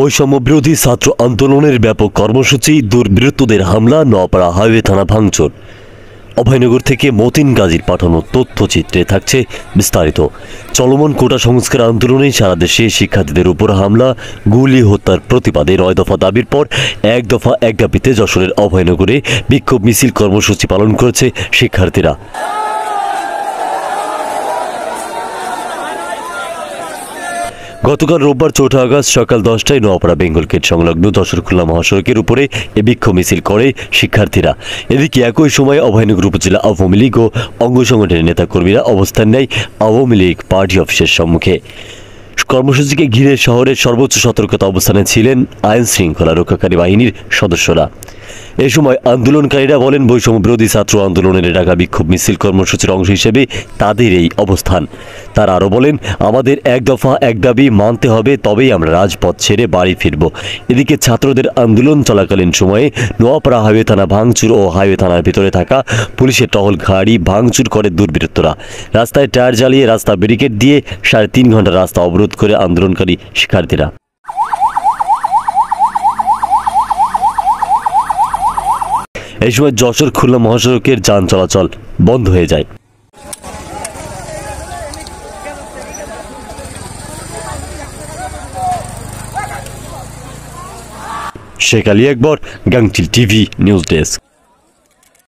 বৈষম্য বিরোধী ছাত্র আন্দোলনের ব্যাপক কর্মসূচি, দুর্বৃত্তদের হামলা, নোয়াপাড়া হাইওয়ে থানা ভাঙচুর। অভয়নগর থেকে মতিন গাজীর পাঠানো তথ্যচিত্রে থাকছে বিস্তারিত। চলমান কোটা সংস্কার আন্দোলনে সারা দেশে শিক্ষার্থীদের উপর হামলা, গুলি, হত্যার প্রতিবাদে ৯ দফা দাবির পর ১ দফা এক দাবিতে যশোরের অভয়নগরে বিক্ষোভ মিছিল কর্মসূচি পালন করেছে শিক্ষার্থীরা। গতকাল রোববার ৪ আগস্ট সকাল ১০টায় নোয়াপাড়া বেঙ্গল গেট সংলগ্ন যশোর খুলনা মহাসড়কের উপরে এ বিক্ষোভ মিছিল করে শিক্ষার্থীরা। এদিকে একই সময় অভয়নগর উপজেলা আওয়ামী লীগ ও অঙ্গ সংগঠনের নেতাকর্মীরা অবস্থান নেয় আওয়ামী লীগ পার্টি অফিসের সম্মুখে। কর্মসূচিকে ঘিরে শহরের সর্বোচ্চ সতর্কতা অবস্থানে ছিলেন আইন শৃঙ্খলা রক্ষাকারী বাহিনীর সদস্যরা। এ সময় আন্দোলনকারীরা বলেন, বৈষম্য বিরোধী ছাত্র আন্দোলনের ডাকা বিক্ষোভ মিছিল কর্মসূচির অংশ হিসেবে তাদের এই অবস্থান। তারা আরও বলেন, আমাদের ১ দফা এক দাবি মানতে হবে, তবেই আমরা রাজপথ ছেড়ে বাড়ি ফিরব। এদিকে ছাত্রদের আন্দোলন চলাকালীন সময়ে নোয়াপাড়া হাইওয়ে থানা ভাঙচুর ও হাইওয়ে থানার ভিতরে থাকা পুলিশের টহল গাড়ি ভাঙচুর করে দুর্বৃত্তরা। রাস্তায় টায়ার জ্বালিয়ে, রাস্তা ব্যারিকেড দিয়ে ৩.৫ ঘন্টা রাস্তা অবরোধ করে আন্দোলনকারী শিক্ষার্থীরা। এই সময় যশোর খুলনা মহাসড়কের যান চলাচল বন্ধ হয়ে যায়। শেখ আলী আকবর, গাংচিল টিভি নিউজ ডেস্ক।